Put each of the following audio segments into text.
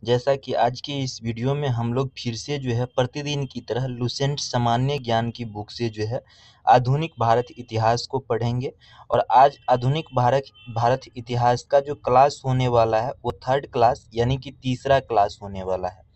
जैसा कि आज के इस वीडियो में हम लोग फिर से जो है प्रतिदिन की तरह लुसेंट सामान्य ज्ञान की बुक से जो है आधुनिक भारत इतिहास को पढ़ेंगे। और आज आधुनिक भारत इतिहास का जो क्लास होने वाला है वो थर्ड क्लास यानी कि तीसरा क्लास होने वाला है।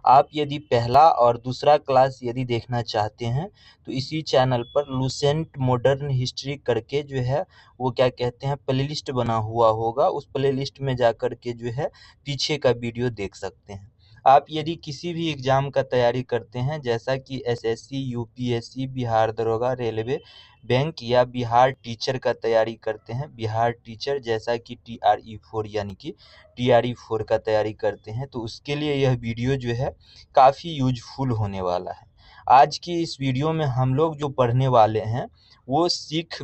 आप यदि पहला और दूसरा क्लास यदि देखना चाहते हैं तो इसी चैनल पर लुसेंट मॉडर्न हिस्ट्री करके जो है वो क्या कहते हैं प्लेलिस्ट बना हुआ होगा। उस प्लेलिस्ट में जाकर के जो है पीछे का वीडियो देख सकते हैं। आप यदि किसी भी एग्जाम का तैयारी करते हैं जैसा कि एसएससी, यूपीएससी, बिहार दरोगा, रेलवे, बैंक या बिहार टीचर का तैयारी करते हैं, बिहार टीचर जैसा कि TRE 4 यानी कि TRE 4 का तैयारी करते हैं, तो उसके लिए यह वीडियो जो है काफ़ी यूजफुल होने वाला है। आज की इस वीडियो में हम लोग जो पढ़ने वाले हैं वो सिख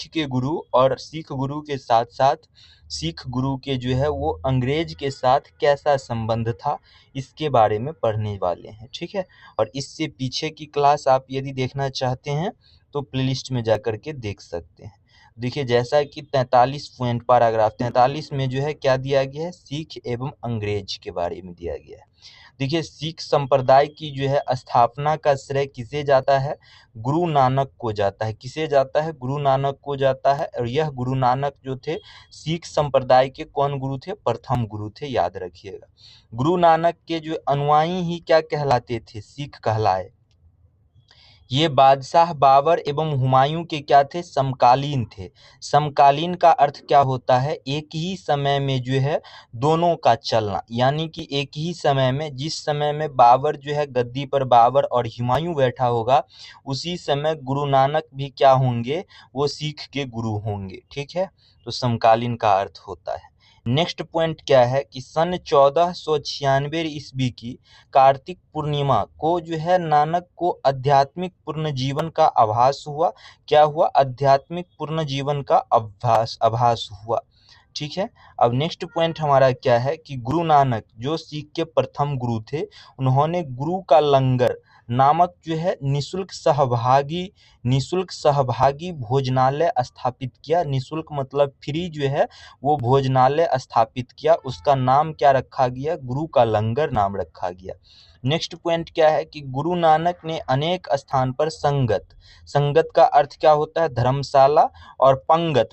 के गुरु और सिख गुरु के साथ साथ सिख गुरु के जो है वो अंग्रेज के साथ कैसा संबंध था इसके बारे में पढ़ने वाले हैं, ठीक है। और इससे पीछे की क्लास आप यदि देखना चाहते हैं तो प्लेलिस्ट में जाकर के देख सकते हैं। देखिए जैसा कि 43 पॉइंट पैराग्राफ 43 में जो है क्या दिया गया है, सिख एवं अंग्रेज के बारे में दिया गया है। देखिए सिख संप्रदाय की जो है स्थापना का श्रेय किसे जाता है, गुरु नानक को जाता है। किसे जाता है, गुरु नानक को जाता है। और यह गुरु नानक जो थे सिख संप्रदाय के कौन गुरु थे, प्रथम गुरु थे, याद रखिएगा। गुरु नानक के जो अनुयायी ही क्या कहलाते थे, सिख कहलाए। ये बादशाह बाबर एवं हुमायूं के क्या थे, समकालीन थे। समकालीन का अर्थ क्या होता है, एक ही समय में जो है दोनों का चलना, यानी कि एक ही समय में जिस समय में बाबर जो है गद्दी पर बाबर और हुमायूं बैठा होगा उसी समय गुरु नानक भी क्या होंगे, वो सिख के गुरु होंगे, ठीक है। तो समकालीन का अर्थ होता है। नेक्स्ट पॉइंट क्या है कि सन 1496 ईस्वी की कार्तिक पूर्णिमा को जो है नानक को आध्यात्मिक पूर्ण जीवन का आभास हुआ। क्या हुआ, आध्यात्मिक पूर्ण जीवन का आभास हुआ, ठीक है। अब नेक्स्ट पॉइंट हमारा क्या है कि गुरु नानक जो सिख के प्रथम गुरु थे उन्होंने गुरु का लंगर नामक जो है निशुल्क सहभागी भोजनालय स्थापित किया। निशुल्क मतलब फ्री जो है वो भोजनालय स्थापित किया। उसका नाम क्या रखा गया, गुरु का लंगर नाम रखा गया। नेक्स्ट पॉइंट क्या है कि गुरु नानक ने अनेक स्थान पर संगत का अर्थ क्या होता है, धर्मशाला। और पंगत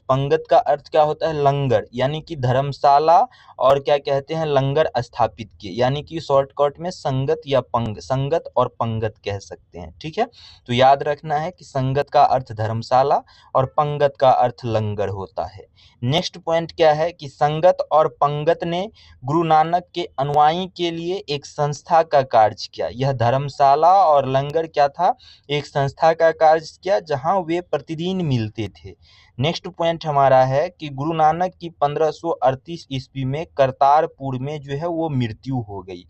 का अर्थ क्या होता है, लंगर, यानी कि धर्मशाला और क्या कहते हैं लंगर स्थापित किए, यानी कि शॉर्टकट में संगत और पंगत कह सकते हैं, ठीक है। तो याद रखना है कि संगत का अर्थ धर्मशाला और पंगत का अर्थ लंगर होता है। नेक्स्ट पॉइंट क्या है कि संगत और पंगत ने गुरु नानक के अनुयायी के लिए एक संस्था का कार्य किया। यह धर्मशाला और लंगर क्या था, एक संस्था का कार्य किया जहां वे प्रतिदिन मिलते थे। नेक्स्ट पॉइंट हमारा है कि गुरु नानक की 1538 ईस्वी में करतारपुर में जो है वो मृत्यु हो गई।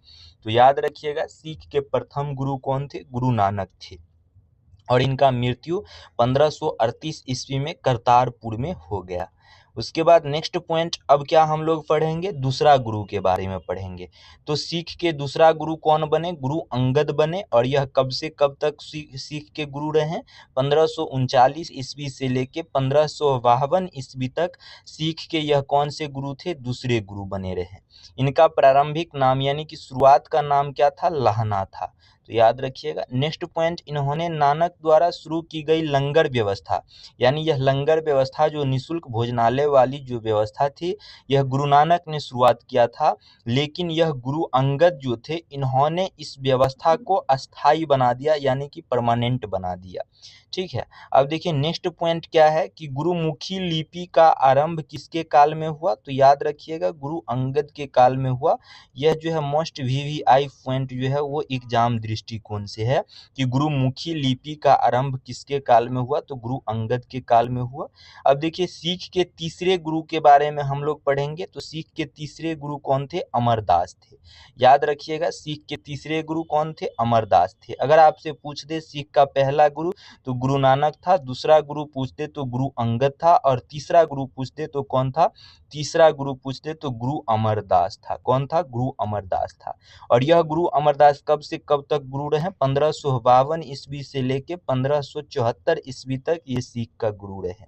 तो याद रखिएगा सिख के प्रथम गुरु कौन थे, गुरु नानक थे। और इनका मृत्यु 1538 ईस्वी में करतारपुर में हो गया। उसके बाद नेक्स्ट पॉइंट अब क्या हम लोग पढ़ेंगे, दूसरा गुरु के बारे में पढ़ेंगे। तो सिख के दूसरा गुरु कौन बने, गुरु अंगद बने। और यह कब से कब तक सिख के गुरु रहे, 1539 ईस्वी से लेके 1552 ईस्वी तक सिख के यह कौन से गुरु थे, दूसरे गुरु बने रहे। इनका प्रारंभिक नाम यानी कि शुरुआत का नाम क्या था, लहना था। तो याद रखिएगा। नेक्स्ट पॉइंट, इन्होंने नानक द्वारा शुरू की गई लंगर व्यवस्था, यानी यह लंगर व्यवस्था जो निशुल्क भोजनालय वाली जो व्यवस्था थी यह गुरु नानक ने शुरुआत किया था। लेकिन यह गुरु अंगद जो थे इन्होंने इस व्यवस्था को अस्थाई बना दिया, यानी कि परमानेंट बना दिया, ठीक है। अब देखिए नेक्स्ट पॉइंट क्या है कि गुरुमुखी लिपि का आरंभ किसके काल में हुआ, तो याद रखिएगा गुरु अंगद के काल में हुआ। यह जो है मोस्ट VVI पॉइंट जो है वो एग्जाम दृष्टिकोण से है कि गुरुमुखी लिपि का आरंभ किसके काल में हुआ, तो गुरु अंगद के काल में हुआ। अब देखिए सिख के तीसरे गुरु के बारे में हम लोग पढ़ेंगे। तो सिख के तीसरे गुरु कौन थे, अमरदास थे। याद रखिएगा सिख के तीसरे गुरु कौन थे, अमरदास थे। अगर आपसे पूछ दे सिख का पहला गुरु तो गुरु नानक था, दूसरा गुरु पूछते तो गुरु अंगद था, और तीसरा गुरु पूछते तो कौन था, तीसरा गुरु पूछते तो गुरु अमरदास था। कौन था, गुरु अमरदास था। और यह गुरु अमरदास कब से कब तक गुरु रहे, 1552 ईस्वी से लेके 1574 ईस्वी तक ये सिख का गुरु रहे।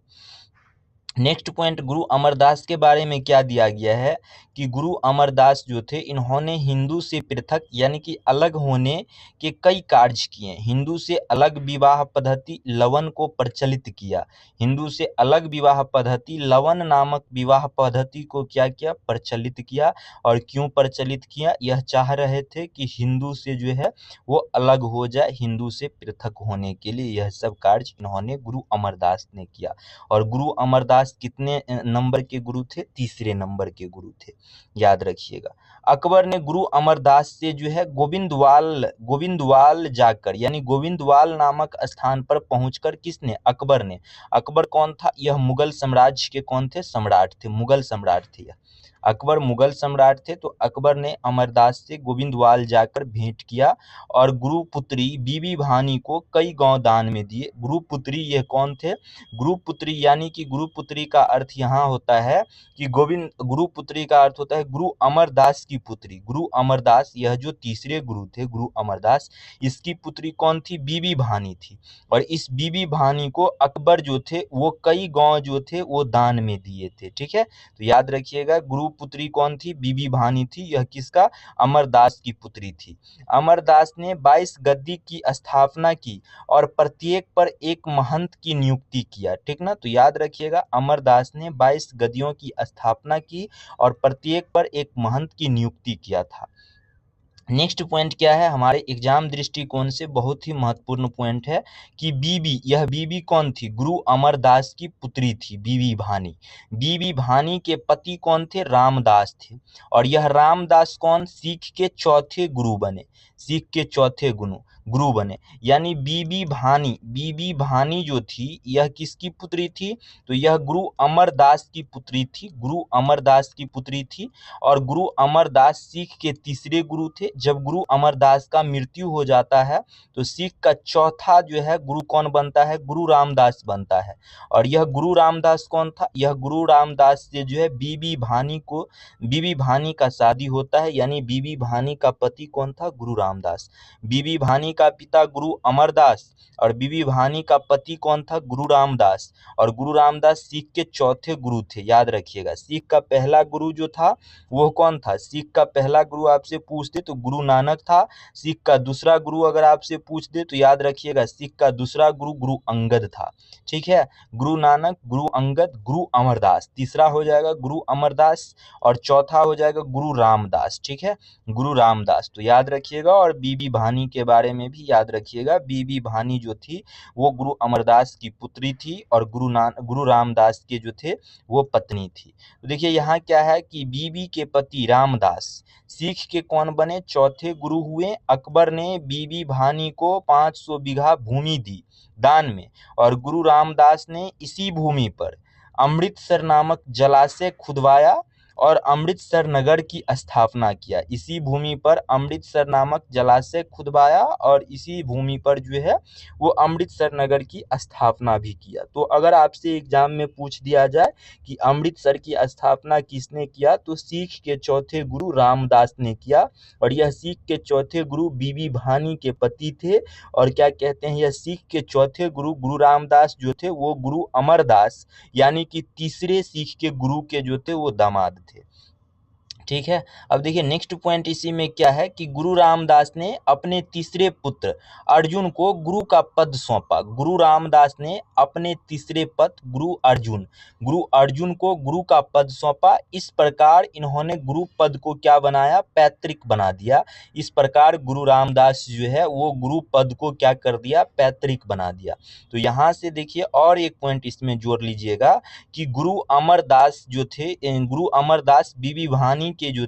नेक्स्ट पॉइंट, गुरु अमरदास के बारे में क्या दिया गया है कि गुरु अमरदास जो थे इन्होंने हिंदू से पृथक यानी कि अलग होने के कई कार्य किए। हिंदू से अलग विवाह पद्धति लवन को प्रचलित किया। हिंदू से अलग विवाह पद्धति लवन नामक विवाह पद्धति को क्या किया, प्रचलित किया। और क्यों प्रचलित किया, यह चाह रहे थे कि हिंदू से जो है वो अलग हो जाए, हिंदू से पृथक होने के लिए यह सब कार्य इन्होंने गुरु अमरदास ने किया। और गुरु अमरदास कितने नंबर के गुरु थे, तीसरे नंबर के गुरु थे, याद रखिएगा। अकबर ने गुरु अमरदास से जो है गोविंदवाल जाकर यानी गोविंदवाल नामक स्थान पर पहुंचकर, किसने, अकबर ने। अकबर कौन था, यह मुगल साम्राज्य के कौन थे, सम्राट थे, मुगल सम्राट थे यह। अकबर मुगल सम्राट थे, तो अकबर ने अमरदास से गोविंदवाल जाकर भेंट किया और गुरुपुत्री बीबी भानी को कई गांव दान में दिए। गुरुपुत्री यह कौन थे, गुरुपुत्री यानी कि गुरुपुत्री का अर्थ यहाँ होता है कि गुरुपुत्री का अर्थ होता है गुरु अमरदास की पुत्री। गुरु अमरदास, यह जो तीसरे गुरु थे गुरु अमरदास, इसकी पुत्री कौन थी, बीबी भानी थी। और इस बीबी भानी को अकबर जो थे वो कई गांव जो थे वो दान में दिए थे। ठीक है, तो याद रखिएगा गुरुपुत्री कौन थी, बीबी भानी थी। यह किसका, अमरदास की पुत्री थी। अमरदास ने 22 गद्दी की स्थापना की और प्रत्येक पर एक महंत की नियुक्ति किया। ठीक ना, तो याद रखिएगा अमरदास ने 22 गद्दियों की स्थापना की और प्रत्येक पर एक महंत की नियुक्ति किया था। नेक्स्ट पॉइंट क्या है, हमारे एग्जाम दृष्टिकोण से बहुत ही महत्वपूर्ण पॉइंट है कि बीबी, यह बीबी कौन थी, गुरु अमरदास की पुत्री थी बीबी भानी। बीबी भानी के पति कौन थे, रामदास थे। और यह रामदास कौन, सिख के चौथे गुरु बने, सिख के चौथे गुरु बने। यानी बीबी भानी जो थी यह किसकी पुत्री थी, तो यह गुरु अमरदास की पुत्री थी, गुरु अमरदास की पुत्री थी। और गुरु अमरदास सिख के तीसरे गुरु थे। जब गुरु अमरदास का मृत्यु हो जाता है तो सिख का चौथा जो है गुरु कौन बनता है, गुरु रामदास बनता है। और यह गुरु रामदास कौन था, यह गुरु रामदास से जो है बीबी भानी का शादी होता है। यानी बीबी भानी का पति कौन था, गुरु रामदास। बीबी भानी का पिता गुरु अमरदास और बीबी भानी का पति कौन था, गुरु रामदास। और गुरु रामदास सिख के चौथे गुरु थे, याद रखिएगा। सिख का पहला गुरु जो था वो कौन था, सिख का पहला गुरु आपसे पूछ दे तो गुरु नानक था। सिख का दूसरा गुरु अगर आपसे पूछ दे तो याद रखिएगा सिख का दूसरा गुरु गुरु अंगद था। ठीक है, गुरु नानक, गुरु अंगद, गुरु अमरदास, तीसरा हो जाएगा गुरु अमरदास और चौथा हो जाएगा गुरु रामदास। ठीक है, गुरु रामदास, तो याद रखिएगा। और बीबी भानी के बारे में भी याद रखिएगा, बीबी भानी जो थी वो गुरु अमरदास की पुत्री थी और गुरु रामदास के जो थे वो पत्नी थी। तो देखिए यहाँ क्या है कि बीबी के पति रामदास सिख के कौन बने, चौथे गुरु हुए। अकबर ने बीबी भानी को 500 बीघा भूमि दी दान में और गुरु रामदास ने इसी भूमि पर अमृतसर नामक जलाशय खुदवाया और अमृतसर नगर की स्थापना किया। इसी भूमि पर अमृतसर नामक जलाशय खुदवाया और इसी भूमि पर जो है वो अमृतसर नगर की स्थापना भी किया। तो अगर आपसे एग्जाम में पूछ दिया जाए कि अमृतसर की स्थापना किसने किया, तो सिख के चौथे गुरु रामदास ने किया। और यह सिख के चौथे गुरु बीबी भानी के पति थे। और क्या कहते हैं, यह सिख के चौथे गुरु गुरु रामदास जो थे वो गुरु अमरदास यानी कि तीसरे सिख के गुरु के जो थे वो दामाद थे। ठीक है, अब देखिए नेक्स्ट पॉइंट इसी में क्या है कि गुरु रामदास ने अपने तीसरे पुत्र अर्जुन को गुरु का पद सौंपा। गुरु रामदास ने अपने तीसरे पुत्र गुरु अर्जुन को गुरु का पद सौंपा। इस प्रकार इन्होंने गुरु पद को क्या बनाया, पैतृक बना दिया। इस प्रकार गुरु रामदास जो है वो गुरु पद को क्या कर दिया, पैतृक बना दिया। तो यहाँ से देखिए और एक पॉइंट इसमें जोड़ लीजिएगा कि गुरु अमरदास जो थे, गुरु अमरदास बीबी भानी के जो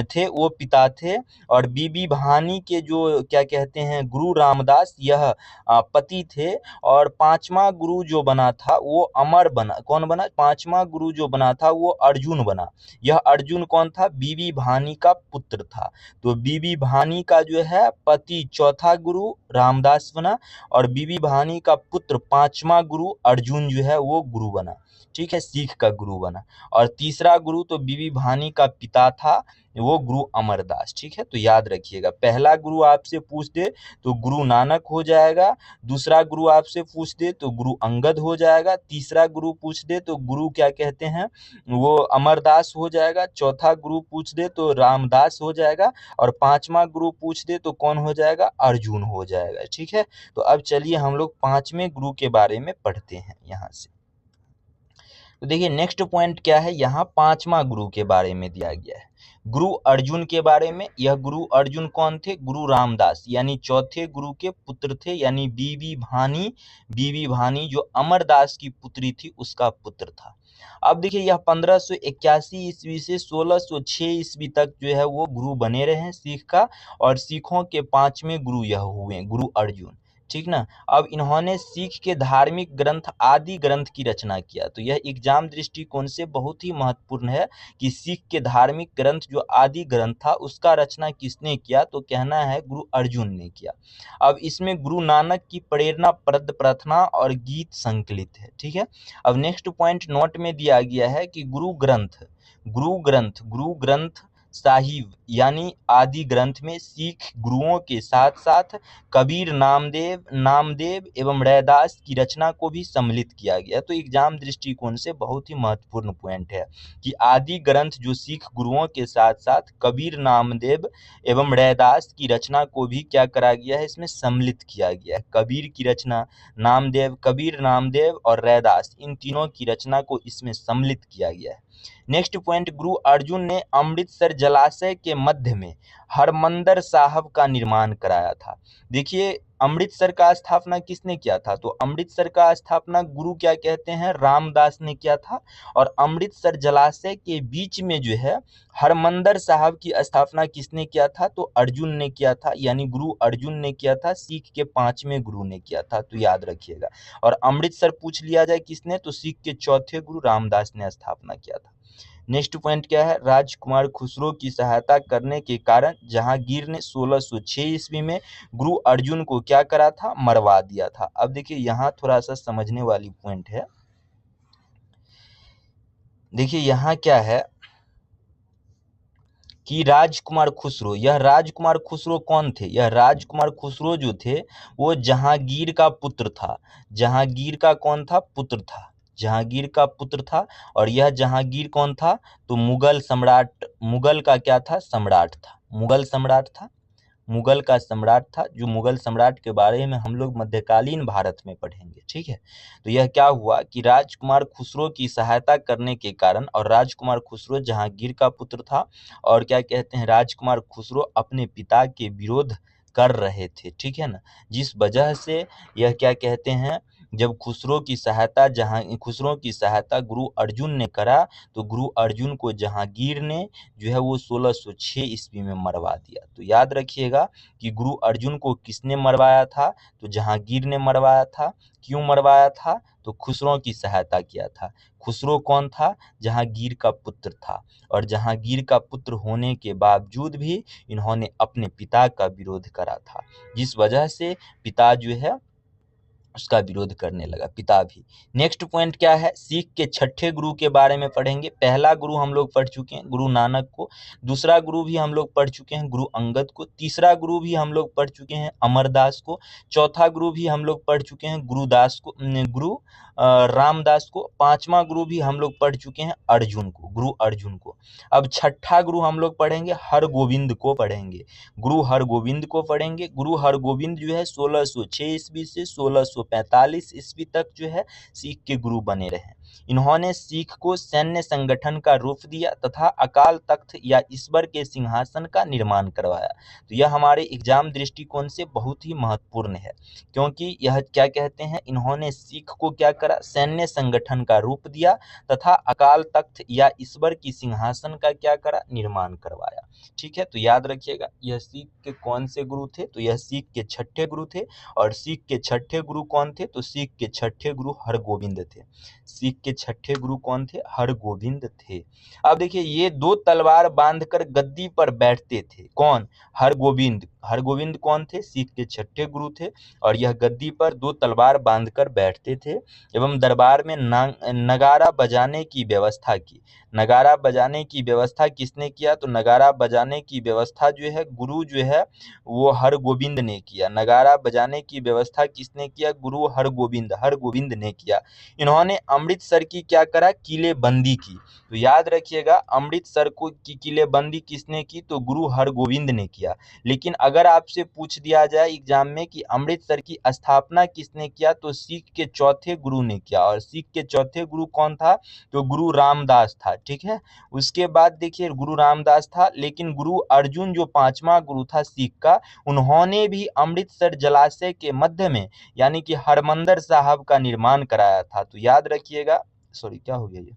थे वो पिता थे। और बीबी भानी के जो क्या कहते हैं गुरु रामदास यह पति थे। और पांचवा गुरु जो बना था वो अमर बना, कौन बना, पांचवा गुरु जो बना था वो अर्जुन बना। यह अर्जुन कौन था, बीबी भानी का पुत्र था। तो बीबी भानी का जो है पति चौथा गुरु रामदास बना और बीबी भानी का पुत्र पांचवा गुरु अर्जुन जो है वो गुरु बना। ठीक है, सिख का गुरु बना। और तीसरा गुरु तो बीबी भानी का पिता था, वो गुरु अमरदास। ठीक है, तो याद रखिएगा, पहला गुरु आपसे पूछ दे तो गुरु नानक हो जाएगा, दूसरा गुरु आपसे पूछ दे तो गुरु अंगद हो जाएगा, तीसरा गुरु पूछ दे तो गुरु क्या कहते हैं वो अमरदास हो जाएगा, चौथा गुरु पूछ दे तो रामदास हो जाएगा, और पांचवा गुरु पूछ दे तो कौन हो जाएगा, अर्जुन हो जाएगा। ठीक है, तो अब चलिए हम लोग पांचवें गुरु के बारे में पढ़ते हैं यहाँ से। तो देखिए नेक्स्ट पॉइंट क्या है, यहाँ पांचवा गुरु के बारे में दिया गया है, गुरु अर्जुन के बारे में। यह गुरु अर्जुन कौन थे, गुरु रामदास यानी चौथे गुरु के पुत्र थे, यानी बीबी भानी जो अमरदास की पुत्री थी उसका पुत्र था। अब देखिए यह 1581 ईस्वी से 1606 ईस्वी तक जो है वो गुरु बने रहे हैं सिख का, और सिखों के पांचवें गुरु यह हुए गुरु अर्जुन। ठीक ना। अब इन्होंने सिख के धार्मिक ग्रंथ आदि ग्रंथ की रचना किया। तो यह एग्जाम दृष्टिकोण से बहुत ही महत्वपूर्ण है कि सिख के धार्मिक ग्रंथ जो आदि ग्रंथ था उसका रचना किसने किया, तो कहना है गुरु अर्जुन ने किया। अब इसमें गुरु नानक की प्रेरणा प्रद प्रार्थना और गीत संकलित है। ठीक है, अब नेक्स्ट पॉइंट नोट में दिया गया है कि गुरु ग्रंथ साहिब यानी आदि ग्रंथ में सिख गुरुओं के साथ साथ कबीर, नामदेव एवं रैदास की रचना को भी सम्मिलित किया गया। तो एग्जाम दृष्टिकोण से बहुत ही महत्वपूर्ण पॉइंट है कि आदि ग्रंथ जो सिख गुरुओं के साथ साथ कबीर, नामदेव एवं रैदास की रचना को भी क्या करा गया है, इसमें सम्मिलित किया गया है। कबीर की रचना, कबीर, नामदेव और रैदास, इन तीनों की रचना को इसमें सम्मिलित किया गया है। नेक्स्ट पॉइंट, गुरु अर्जुन ने अमृतसर जलाशय के मध्य में हरमंदर साहब का निर्माण कराया था। देखिए अमृतसर का स्थापना किसने किया था, तो अमृतसर का स्थापना गुरु क्या कहते हैं, रामदास ने किया था। और अमृतसर जलाशय के बीच में जो है हरमंदर साहब की स्थापना किसने किया था, तो अर्जुन ने किया था, यानी गुरु अर्जुन ने किया था, सिख के पांचवें गुरु ने किया था। तो याद रखिएगा। और अमृतसर पूछ लिया जाए किसने, तो सिख के चौथे गुरु रामदास ने स्थापना किया था। नेक्स्ट पॉइंट क्या है, राजकुमार खुसरो की सहायता करने के कारण जहांगीर ने 1606 ईस्वी में गुरु अर्जुन को क्या करा था, मरवा दिया था। अब देखिए यहाँ थोड़ा सा समझने वाली पॉइंट है। देखिए यहाँ क्या है कि राजकुमार खुसरो, यह राजकुमार खुसरो कौन थे, यह राजकुमार खुसरो जो थे वो जहांगीर का पुत्र था। जहांगीर का कौन था, पुत्र था, जहांगीर का पुत्र था। और यह जहांगीर कौन था, तो मुगल का क्या था, सम्राट था, मुगल का सम्राट था, जो मुगल सम्राट के बारे में हम लोग मध्यकालीन भारत में पढ़ेंगे। ठीक है, तो यह क्या हुआ कि राजकुमार खुसरो की सहायता करने के कारण, और राजकुमार खुसरो जहांगीर का पुत्र था, और क्या कहते हैं राजकुमार खुसरो अपने पिता के विरोध कर रहे थे। ठीक है ना, जिस वजह से यह क्या कहते हैं, जब खुसरो की सहायता गुरु अर्जुन ने करा, तो गुरु अर्जुन को जहांगीर ने जो है वो 1606 ईस्वी में मरवा दिया। तो याद रखिएगा कि गुरु अर्जुन को किसने मरवाया था, तो जहांगीर ने मरवाया था। क्यों मरवाया था, तो खुसरो की सहायता किया था। खुसरो कौन था, जहांगीर का पुत्र था, और जहांगीर का पुत्र होने के बावजूद भी इन्होंने अपने पिता का विरोध करा था, जिस वजह से पिता जो है उसका विरोध करने लगा, पिता भी। नेक्स्ट पॉइंट क्या है, सिख के छठे गुरु के बारे में पढ़ेंगे। पहला गुरु हम लोग पढ़ चुके हैं गुरु नानक को, दूसरा गुरु भी हम लोग पढ़ चुके हैं गुरु अंगद को, तीसरा गुरु भी हम लोग पढ़ चुके हैं अमरदास को, चौथा गुरु भी हम लोग पढ़ चुके हैं गुरु रामदास को, पांचवा गुरु भी हम लोग पढ़ चुके हैं गुरु अर्जुन को। अब छठा गुरु हम लोग पढ़ेंगे हरगोविंद को पढ़ेंगे, गुरु हरगोविंद को पढ़ेंगे। गुरु हरगोविंद जो है 1606 ईस्वी से 1645 ईस्वी तक जो है सिख के गुरु बने रहे। इन्होंने सिख को सैन्य संगठन का रूप दिया तथा अकाल तख्त या ईश्वर के सिंहासन का निर्माण करवाया। तो यह हमारे एग्जाम दृष्टिकोण से बहुत ही महत्वपूर्ण है, क्योंकि यह क्या कहते हैं, इन्होंने सिख को क्या करा, सैन्य संगठन का रूप दिया तथा अकाल तख्त या ईश्वर की सिंहासन का क्या करा, निर्माण करवाया। ठीक है, तो याद रखिएगा यह सिख के कौन से गुरु थे, तो यह सिख के छठे गुरु थे। और सिख के छठे गुरु कौन थे, तो सिख के छठे गुरु हरगोविंद थे। सिख के छठे गुरु कौन थे, हरगोविंद थे। अब देखिए ये दो तलवार बांधकर गद्दी पर बैठते थे, कौन, हरगोविंद। हरगोविंद कौन थे? सिख के छठे गुरु थे और यह गद्दी पर 2 तलवार बांधकर बैठते थे एवं दरबार में नगारा बजाने की व्यवस्था की। नगारा बजाने की व्यवस्था किसने किया? तो नगारा बजाने की व्यवस्था जो है गुरु जो है वो हरगोविंद ने किया। नगारा बजाने की व्यवस्था किसने किया? गुरु हरगोविंद ने किया। इन्होंने अमृतसर की क्या करा? किलेबंदी की। तो याद रखिएगा, अमृतसर को की किलेबंदी किसने की? तो गुरु हरगोविंद ने किया। लेकिन अगर आपसे पूछ दिया जाए एग्जाम में कि अमृतसर की स्थापना किसने किया, तो सिख के चौथे गुरु ने किया। और सिख के चौथे गुरु कौन था? तो गुरु रामदास था। ठीक है, उसके बाद देखिए गुरु रामदास था, लेकिन गुरु अर्जुन जो 5वां गुरु था सिख का, उन्होंने भी अमृतसर जलाशय के मध्य में यानी कि हरमंदर साहब का निर्माण कराया था। तो याद रखिएगा, सॉरी क्या हो गया ये,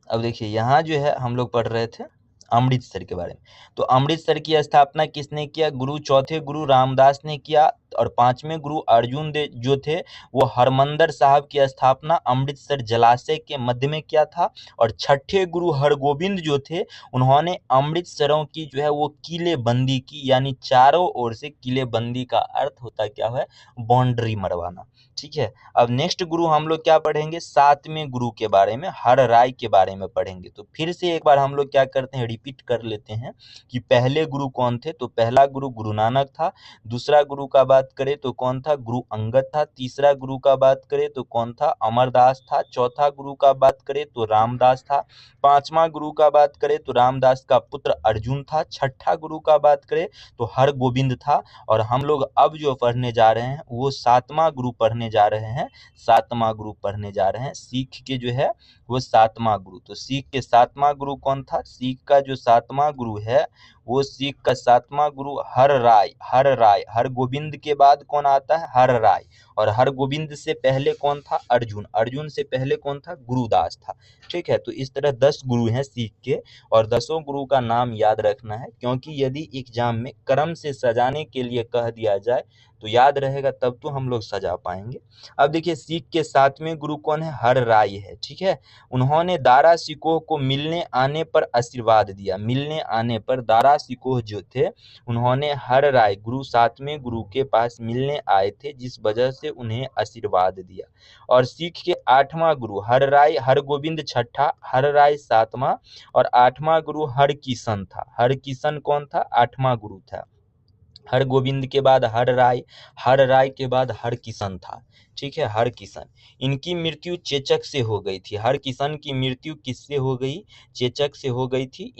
अब देखिए यहाँ जो है हम लोग पढ़ रहे थे अमृतसर के बारे में। तो अमृतसर की स्थापना किसने किया? चौथे गुरु रामदास ने किया और 5वें गुरु अर्जुन देव जो थे वो हरमंदर साहब की स्थापना अमृतसर जलाशय के मध्य में किया था। और छठे गुरु हरगोविंद जो थे उन्होंने अमृतसरों की जो है वो किलेबंदी की, यानी चारों ओर से किलेबंदी का अर्थ होता क्या है? बाउंड्री मरवाना। ठीक है, अब नेक्स्ट गुरु हम लोग क्या पढ़ेंगे? 7वें गुरु के बारे में, हर राय के बारे में पढ़ेंगे। तो फिर से एक बार हम लोग क्या करते हैं, रिपीट कर लेते हैं कि पहले गुरु कौन थे? तो पहला गुरु गुरु नानक था। दूसरा गुरु का बात करें तो कौन था? गुरु अंगद था। तीसरा गुरु का बात करें तो कौन था? अमरदास था। चौथा गुरु का बात करें तो रामदास था। 5वां गुरु का बात करें तो रामदास का पुत्र अर्जुन था। छठा गुरु का बात करें तो हरगोविंद था। और हम लोग अब जो पढ़ने जा रहे हैं वो 7वां गुरु पढ़ने जा रहे हैं। 7वां गुरु पढ़ने जा रहे हैं सिख के जो है वो 7वां गुरु। तो सिख के 7वां गुरु कौन था? सिख का जो 7वां गुरु है वो सिख का 7वां गुरु हर राय। हरगोविंद के बाद कौन आता है? हर राय। और हरगोविंद से पहले कौन था? अर्जुन। अर्जुन से पहले कौन था? गुरुदास था। ठीक है, तो इस तरह 10 गुरु हैं सिख के और 10 गुरु का नाम याद रखना है, क्योंकि यदि एग्जाम में क्रम से सजाने के लिए कह दिया जाए तो याद रहेगा, तब तो हम लोग सजा पाएंगे। अब देखिए सिख के 7वें गुरु कौन है? हर राय है। ठीक है, उन्होंने दारा सिकोह को मिलने आने पर आशीर्वाद दिया। मिलने आने पर दारा सिकोह जो थे उन्होंने हर राय गुरु 7वें गुरु के पास मिलने आए थे, जिस वजह से उन्हें आशीर्वाद दिया। और सिख के 8वां गुरु हर राय, हरगोविंद छठा, हर राय 7वां और 8वां गुरु हरकिशन था। हरकिशन कौन था? 8वां गुरु था। हरगोविंद के बाद हर राय के बाद हरकिशन था। ठीक है, हरकिशन। इनकी मृत्यु चेचक से हो गई थी। हरकिशन की मृत्यु किससे हो गई? चेचक से हो गई थी।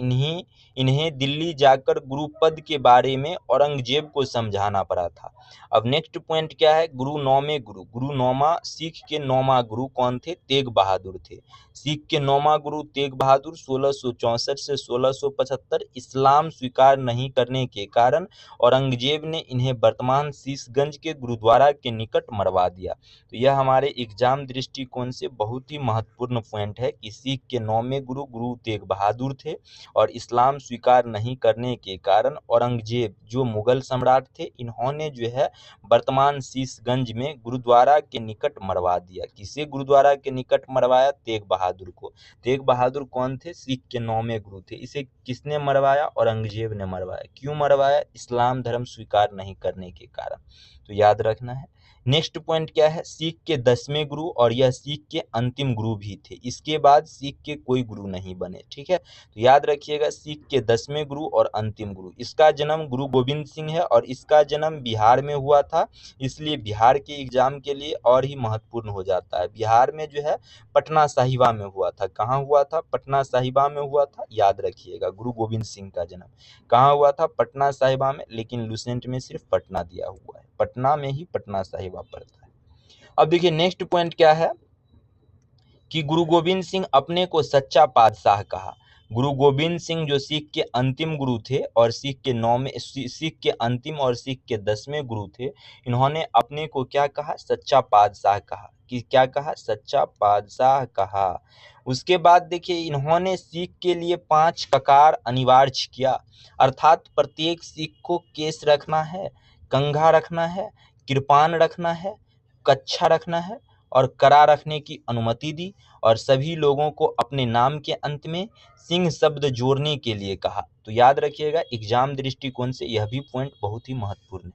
इन्हें दिल्ली जाकर गुरुपद के बारे में औरंगजेब को समझाना पड़ा था। अब नेक्स्ट पॉइंट क्या है? गुरु 9वें गुरु। गुरु 9वां, सिख के 9वां गुरु कौन थे? तेग बहादुर थे। सिख के 9वां गुरु तेग बहादुर 1664 से 1675 इस्लाम स्वीकार नहीं करने के कारण औरंगजेब ने इन्हें वर्तमान शीशगंज के गुरुद्वारा के निकट मरवा दिया। तो यह हमारे एग्जाम दृष्टिकोण से बहुत ही महत्वपूर्ण पॉइंट है कि सिख के 9वें गुरु गुरु तेग बहादुर थे और इस्लाम स्वीकार नहीं करने के कारण औरंगजेब जो मुगल सम्राट थे, इन्होंने जो है वर्तमान शीशगंज में गुरुद्वारा के निकट मरवा दिया। किसे गुरुद्वारा के निकट मरवाया? तेग बहादुर को। तेग बहादुर कौन थे? सिख के 9वें गुरु थे। इसे किसने मरवाया? औरंगजेब ने मरवाया। क्यों मरवाया? इस्लाम धर्म स्वीकार नहीं करने के कारण। तो याद रखना है। नेक्स्ट पॉइंट क्या है? सिख के 10वें गुरु और यह सिख के अंतिम गुरु भी थे। इसके बाद सिख के कोई गुरु नहीं बने। ठीक है, तो याद रखिएगा सिख के 10वें गुरु और अंतिम गुरु। इसका जन्म गुरु गोविंद सिंह है और इसका जन्म बिहार में हुआ था, इसलिए बिहार के एग्जाम के लिए और ही महत्वपूर्ण हो जाता है। बिहार में जो है पटना साहिबा में हुआ था। कहाँ हुआ था? पटना साहिबा में हुआ था। याद रखिएगा गुरु गोविंद सिंह का जन्म कहाँ हुआ था? पटना साहिबा में, लेकिन लुसेंट में सिर्फ पटना दिया हुआ है। पटना में ही पटना साहिबा पड़ता है। अब देखिए नेक्स्ट पॉइंट क्या है कि गुरु गोविंद सिंह अपने को सच्चा पातशाह कहा। गुरु गोविंद सिंह जो सिख के अंतिम गुरु थे और सिख के अंतिम और सिख के 10वें गुरु थे, इन्होंने अपने को क्या कहा? सच्चा पातशाह कहा। कि क्या कहा? सच्चा पातशाह कहा। उसके बाद देखिए इन्होंने सिख के लिए 5 ककार अनिवार्य किया, अर्थात प्रत्येक सिख को केस रखना है, कंघा रखना है, कृपान रखना है, कच्छा रखना है और करा रखने की अनुमति दी और सभी लोगों को अपने नाम के अंत में सिंह शब्द जोड़ने के लिए कहा। तो याद रखिएगा, एग्जाम दृष्टिकोण से यह भी पॉइंट बहुत ही महत्वपूर्ण है।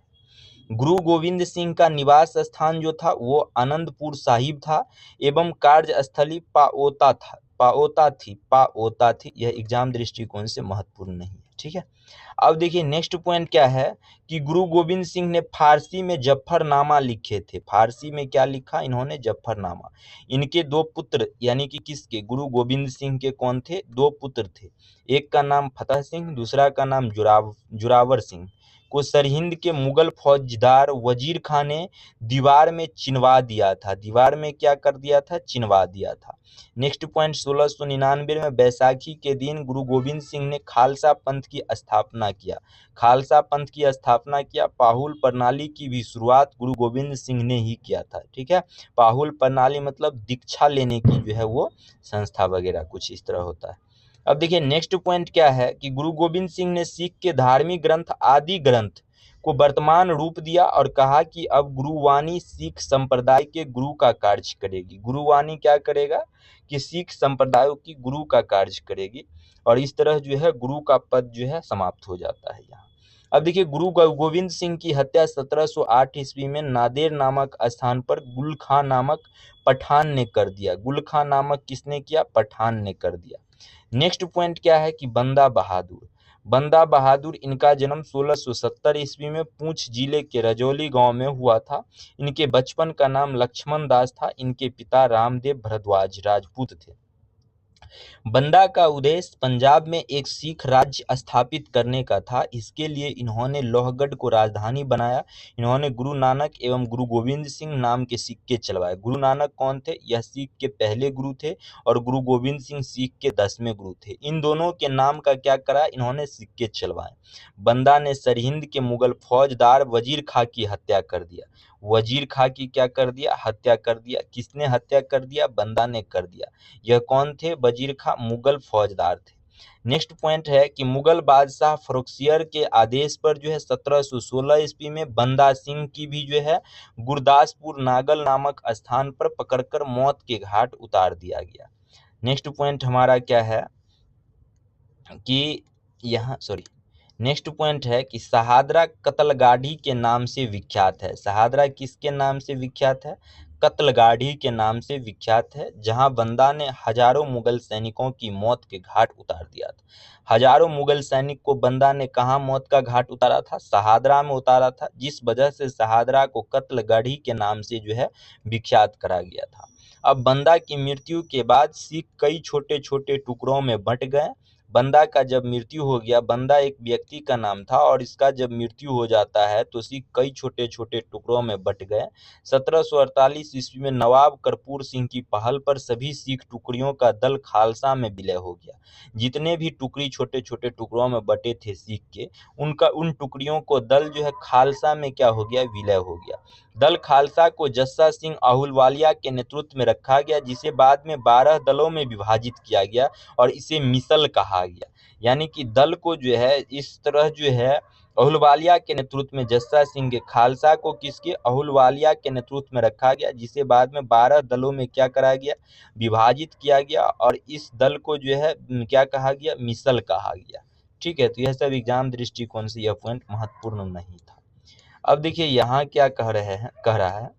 गुरु गोविंद सिंह का निवास स्थान जो था वो आनंदपुर साहिब था एवं कार्यस्थली पाओता थी। यह एग्जाम दृष्टिकोण से महत्वपूर्ण नहीं है। ठीक है, अब देखिए नेक्स्ट पॉइंट क्या है कि गुरु गोविंद सिंह ने फारसी में जफरनामा लिखे थे। फारसी में क्या लिखा इन्होंने? जफरनामा। इनके दो पुत्र यानी कि किसके? गुरु गोविंद सिंह के कौन थे? दो पुत्र थे। एक का नाम फतेह सिंह, दूसरा का नाम जोरावर सिंह को सरहिंद के मुगल फौजदार वजीर खान ने दीवार में चिनवा दिया था। दीवार में क्या कर दिया था? चिनवा दिया था। नेक्स्ट पॉइंट, 1699 में बैसाखी के दिन गुरु गोविंद सिंह ने खालसा पंथ की स्थापना किया। खालसा पंथ की स्थापना किया। पाहुल प्रणाली की भी शुरुआत गुरु गोविंद सिंह ने ही किया था। ठीक है, पाहुल प्रणाली मतलब दीक्षा लेने की जो है वो संस्था वगैरह कुछ इस तरह होता है। अब देखिए नेक्स्ट पॉइंट क्या है कि गुरु गोविंद सिंह ने सिख के धार्मिक ग्रंथ आदि ग्रंथ को वर्तमान रूप दिया और कहा कि अब गुरुवाणी सिख संप्रदाय के गुरु का कार्य करेगी। गुरुवाणी क्या करेगा? कि सिख संप्रदायों की गुरु का कार्य करेगी और इस तरह जो है गुरु का पद जो है समाप्त हो जाता है यहाँ। अब देखिए गुरु गोविंद सिंह की हत्या 1708 ईस्वी में नादेर नामक स्थान पर गुल खां नामक पठान ने कर दिया। गुल खां नामक किसने किया? पठान ने कर दिया। नेक्स्ट पॉइंट क्या है कि बंदा बहादुर। बंदा बहादुर, इनका जन्म 1670 ईस्वी में पूंछ जिले के रजौली गांव में हुआ था। इनके बचपन का नाम लक्ष्मण दास था। इनके पिता रामदेव भरद्वाज राजपूत थे। बंदा का उद्देश्य पंजाब में एक सिख राज्य स्थापित करने का था। इसके लिए इन्होंने लोहगढ़ को राजधानी बनाया। इन्होंने गुरु नानक एवं गुरु गोविंद सिंह नाम के सिक्के चलवाए। गुरु नानक कौन थे? यह सिख के पहले गुरु थे और गुरु गोविंद सिंह सिख के 10वें गुरु थे। इन दोनों के नाम का क्या करा? इन्होंने सिक्के चलवाए। बंदा ने सरहिंद के मुगल फौजदार वजीर खां की हत्या कर दिया। वजीर खां की क्या कर दिया? हत्या कर दिया। किसने हत्या कर दिया? बंदा ने कर दिया। यह कौन थे? वजीर खां मुगल फौजदार थे। नेक्स्ट पॉइंट है कि मुगल बादशाह फरुखसियर के आदेश पर जो है 1716 ईस्वी में बंदा सिंह की भी जो है गुरदासपुर नागल नामक स्थान पर पकड़कर मौत के घाट उतार दिया गया। नेक्स्ट पॉइंट हमारा क्या है कि यहाँ नेक्स्ट पॉइंट है कि शहादरा कत्लगाड़ी के नाम से विख्यात है। शहादरा किसके नाम से विख्यात है? कत्लगाड़ी के नाम से विख्यात है, जहां बंदा ने हजारों मुगल सैनिकों की मौत के घाट उतार दिया था। हजारों मुगल सैनिक को बंदा ने कहां मौत का घाट उतारा था? शहादरा में उतारा था, जिस वजह से शहादरा को कत्लगाड़ी के नाम से जो है विख्यात करा गया था। अब बंदा की मृत्यु के बाद सिख कई छोटे छोटे टुकड़ों में बंट गए। बंदा का जब मृत्यु हो गया, बंदा एक व्यक्ति का नाम था और इसका जब मृत्यु हो जाता है तो सिख कई छोटे छोटे टुकड़ों में बंट गए। 1748 ईस्वी में नवाब करपूर सिंह की पहल पर सभी सिख टुकड़ियों का दल खालसा में विलय हो गया। जितने भी टुकड़ी छोटे छोटे टुकड़ों में बटे थे सिख के, उन टुकड़ियों को दल जो है खालसा में क्या हो गया? विलय हो गया। दल खालसा को जस्सा सिंह आहलूवालिया के नेतृत्व में रखा गया, जिसे बाद में 12 दलों में विभाजित किया गया और इसे मिसल कहा गया। यानी कि दल को जो है इस तरह जो है आहलूवालिया के नेतृत्व में जस्सा सिंह के, खालसा को किसके? आहलूवालिया के नेतृत्व में रखा गया, जिसे बाद में 12 दलों में क्या करा गया? विभाजित किया गया और इस दल को जो है क्या कहा गया? मिसल कहा गया। ठीक है, तो यह सब एग्जाम दृष्टिकोण से यह पॉइंट महत्वपूर्ण नहीं था। अब देखिए यहाँ क्या कह रहा है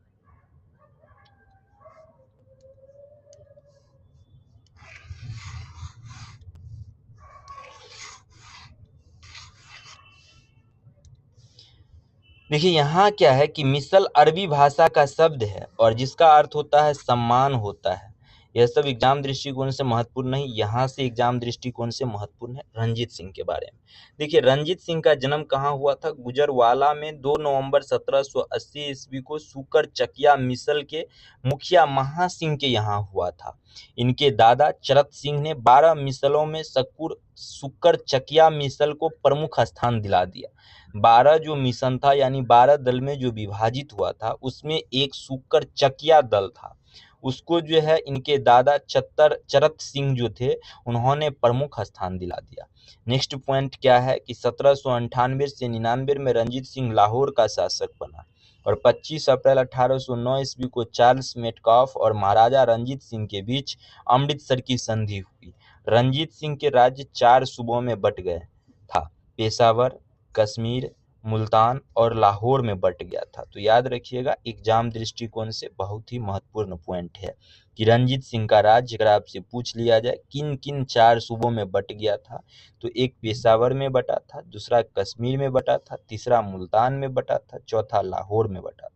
देखिए यहाँ क्या है कि मिसल अरबी भाषा का शब्द है और जिसका अर्थ होता है सम्मान होता है। यह सब एग्जाम दृष्टिकोण से महत्वपूर्ण नहीं, यहाँ से एग्जाम दृष्टिकोण से महत्वपूर्ण है रंजीत सिंह के बारे में। देखिए रंजीत सिंह का जन्म कहाँ हुआ था? गुजरवाला में 2 नवंबर 1780 ईस्वी को सुकर चकिया मिसल के मुखिया महा सिंह के यहाँ हुआ था। इनके दादा चरत सिंह ने 12 मिसलों में सुकर चकिया मिसल को प्रमुख स्थान दिला दिया। 12 जो मिशन था यानी 12 दल में जो विभाजित हुआ था, उसमें एक सुकर चकिया दल था। उसको जो है इनके दादा चरत सिंह जो थे उन्होंने प्रमुख स्थान दिला दिया। नेक्स्ट पॉइंट क्या है कि 1798 से 99 में रंजीत सिंह लाहौर का शासक बना और 25 अप्रैल 1809 ईस्वी को चार्ल्स मेटकाफ और महाराजा रंजीत सिंह के बीच अमृतसर की संधि हुई। रंजीत सिंह के राज्य 4 सूबों में बट गए था, पेशावर, कश्मीर, मुल्तान और लाहौर में बट गया था। तो याद रखिएगा, एग्जाम दृष्टिकोण से बहुत ही महत्वपूर्ण पॉइंट है कि रंजीत सिंह का राज्य अगर आपसे पूछ लिया जाए किन किन 4 सूबों में बट गया था, तो एक पेशावर में बटा था, दूसरा कश्मीर में बटा था, तीसरा मुल्तान में बटा था, चौथा लाहौर में बटा था।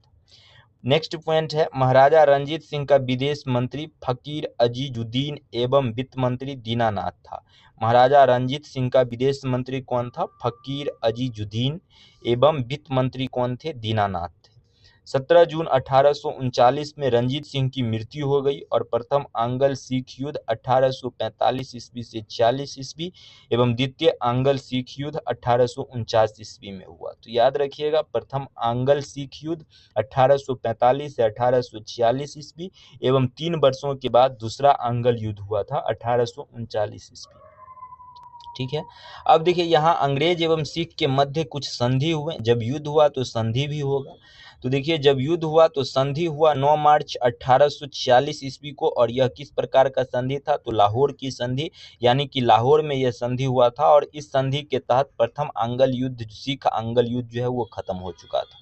नेक्स्ट पॉइंट है, महाराजा रंजीत सिंह का विदेश मंत्री फकीर अजीजुद्दीन एवं वित्त मंत्री दीनानाथ था। महाराजा रंजीत सिंह का विदेश मंत्री कौन था? फकीर अजीजुद्दीन एवं वित्त मंत्री कौन थे? दीनानाथ थे। 17 जून 1839 में रंजीत सिंह की मृत्यु हो गई और प्रथम आंग्ल सिख युद्ध 1845 ईस्वी से 46 ईस्वी एवं द्वितीय आंग्ल सिख युद्ध 1849 ईस्वी में हुआ। तो याद रखिएगा, प्रथम आंग्ल सिख युद्ध 1845 से 1846 ईस्वी एवं 3 वर्षों के बाद दूसरा आंग्ल युद्ध हुआ था 1839 ईस्वी। ठीक है, अब देखिए यहाँ अंग्रेज एवं सिख के मध्य कुछ संधि हुए। जब युद्ध हुआ तो संधि भी होगा। तो देखिए, जब युद्ध हुआ तो संधि हुआ 9 मार्च 1846 ईस्वी को, और यह किस प्रकार का संधि था? तो लाहौर की संधि, यानी कि लाहौर में यह संधि हुआ था। और इस संधि के तहत प्रथम आंग्ल युद्ध, सिख आंग्ल युद्ध जो है वो खत्म हो चुका था।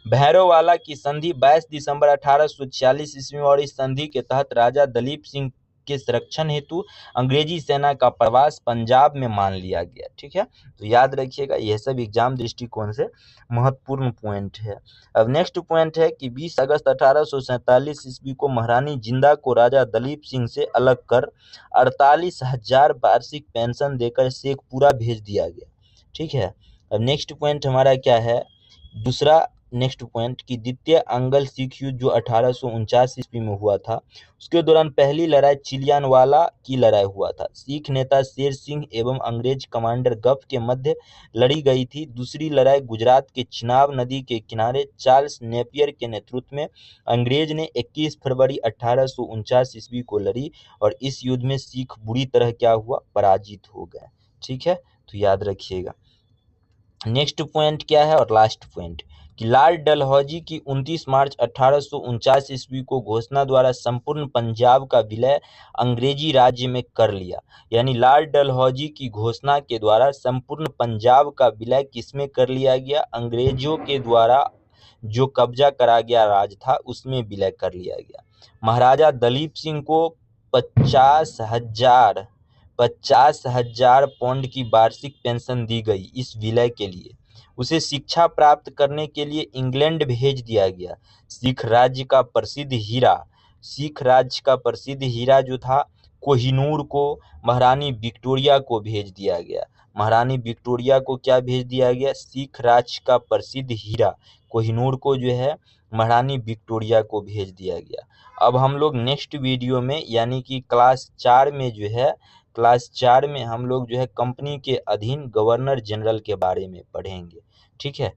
भैरववाला की संधि 22 दिसंबर 1846 ईस्वी में, और इस संधि के तहत राजा दलीप सिंह के संरक्षण हेतु अंग्रेजी सेना का प्रवास पंजाब में मान लिया गया। ठीक है, तो याद रखिएगा, यह सब एग्जाम दृष्टिकोण से महत्वपूर्ण पॉइंट है। अब नेक्स्ट पॉइंट है कि 20 अगस्त 1847 ईस्वी को महारानी जिंदा को राजा दलीप सिंह से अलग कर 48,000 वार्षिक पेंशन देकर शेखपुरा भेज दिया गया। ठीक है, अब नेक्स्ट पॉइंट हमारा क्या है? दूसरा नेक्स्ट पॉइंट कि द्वितीय आंग्ल सिख युद्ध जो 1849 ईस्वी में हुआ था, उसके दौरान पहली लड़ाई चिलियानवाला की लड़ाई हुआ था। सिख नेता शेर सिंह एवं अंग्रेज कमांडर गफ के मध्य लड़ी गई थी। दूसरी लड़ाई गुजरात के चिनाब नदी के किनारे चार्ल्स नेपियर के नेतृत्व में अंग्रेज ने 21 फरवरी 1849 ईस्वी को लड़ी, और इस युद्ध में सिख बुरी तरह क्या हुआ? पराजित हो गए। ठीक है, तो याद रखिएगा। नेक्स्ट पॉइंट क्या है और लास्ट पॉइंट कि लॉर्ड डलहौजी की 29 मार्च 1849 ईस्वी को घोषणा द्वारा संपूर्ण पंजाब का विलय अंग्रेजी राज्य में कर लिया। यानी लॉर्ड डलहौजी की घोषणा के द्वारा संपूर्ण पंजाब का विलय किसमें कर लिया गया? अंग्रेजों के द्वारा जो कब्जा करा गया राज था उसमें विलय कर लिया गया। महाराजा दलीप सिंह को 50,000 पाउंड की वार्षिक पेंशन दी गई इस विलय के लिए। उसे शिक्षा प्राप्त करने के लिए इंग्लैंड भेज दिया गया। सिख राज्य का प्रसिद्ध हीरा जो था कोहिनूर को महारानी विक्टोरिया को भेज दिया गया। महारानी विक्टोरिया को क्या भेज दिया गया? सिख राज्य का प्रसिद्ध हीरा कोहिनूर को जो है महारानी विक्टोरिया को भेज दिया गया। अब हम लोग नेक्स्ट वीडियो में, यानी कि क्लास 4 में जो है, क्लास 4 में हम लोग जो है कंपनी के अधीन गवर्नर जनरल के बारे में पढ़ेंगे। ठीक है।